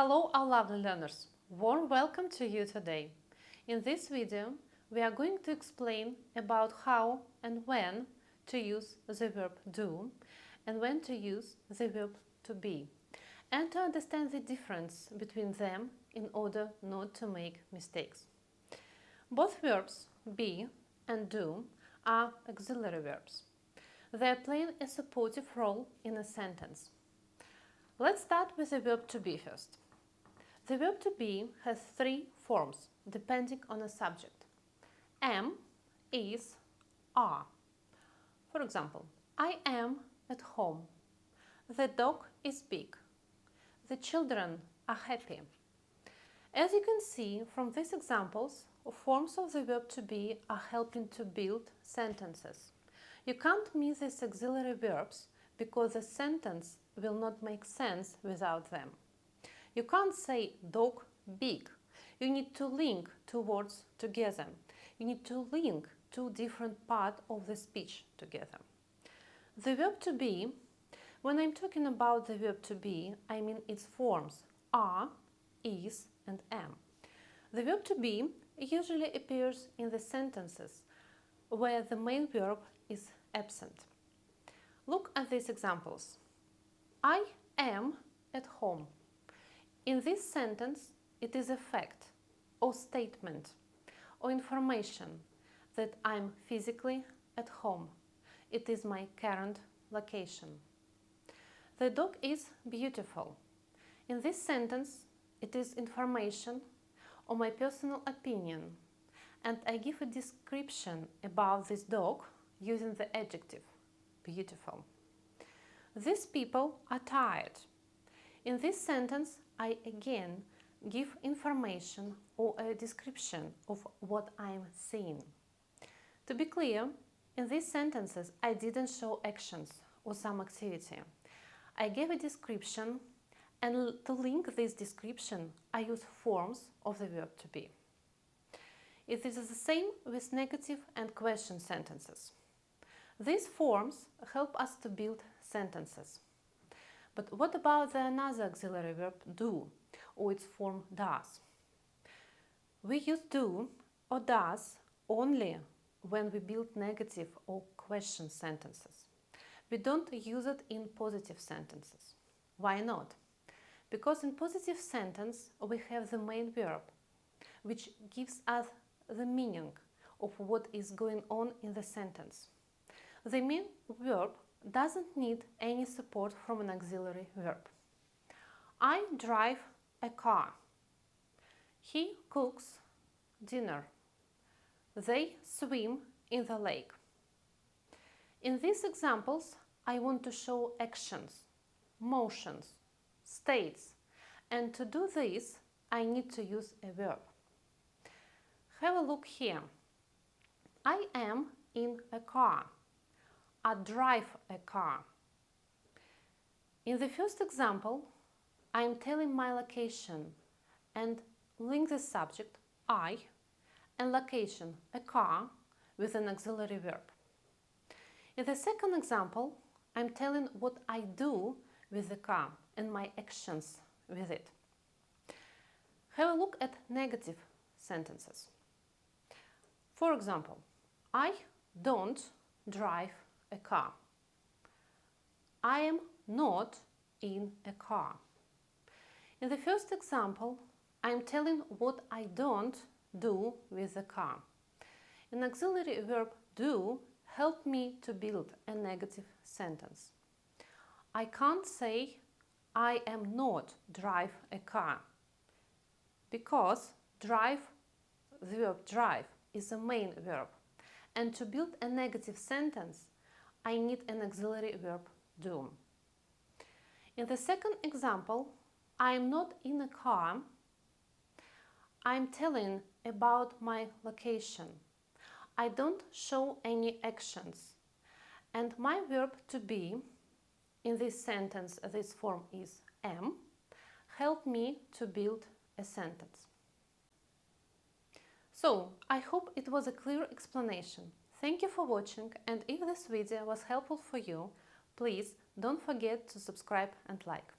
Hello, our lovely learners! Warm welcome to you today. In this video, we are going to explain about how and when to use the verb do and when to use the verb to be, and to understand the difference between them in order not to make mistakes. Both verbs be and do are auxiliary verbs. They are playing a supportive role in a sentence. Let's start with the verb to be first. The verb to be has three forms depending on the subject: am, is, are. For example, I am at home. The dog is big. The children are happy. As you can see from these examples, forms of the verb to be are helping to build sentences. You can't miss these auxiliary verbs because the sentence will not make sense without them. You can't say dog big. You need to link two words together. You need to link two different parts of the speech together. The verb to be, when I'm talking about the verb to be, I mean its forms are, is, and am. The verb to be usually appears in the sentences where the main verb is absent. Look at these examples. I am at home. In this sentence, it is a fact or statement or information that I'm physically at home. It is my current location. The dog is beautiful. In this sentence, it is information or my personal opinion, and I give a description about this dog using the adjective beautiful. These people are tired. In this sentence, I again give information or a description of what I'm seeing. To be clear, in these sentences I didn't show actions or some activity. I gave a description, and to link this description I use forms of the verb to be. It is the same with negative and question sentences. These forms help us to build sentences. But what about the another auxiliary verb do, or its form does? We use do or does only when we build negative or question sentences. We don't use it in positive sentences. Why not? Because in positive sentence we have the main verb, which gives us the meaning of what is going on in the sentence. The main verb doesn't need any support from an auxiliary verb. I drive a car. He cooks dinner. They swim in the lake. In these examples, I want to show actions, motions, states, and to do this, I need to use a verb. Have a look here. I am in a car. I drive a car. In the first example, I am telling my location and link the subject, I, and location, a car, with an auxiliary verb. In the second example, I am telling what I do with the car and my actions with it. Have a look at negative sentences. For example, I don't drive a car. I am not in a car. In the first example, I am telling what I don't do with the car. An auxiliary verb do help me to build a negative sentence. I can't say I am not drive a car because drive, the verb drive, is the main verb, and to build a negative sentence I need an auxiliary verb do. In the second example, I am not in a car. I am telling about my location. I don't show any actions. And my verb to be, in this sentence, this form is am, help me to build a sentence. So, I hope it was a clear explanation. Thank you for watching, and if this video was helpful for you, please don't forget to subscribe and like.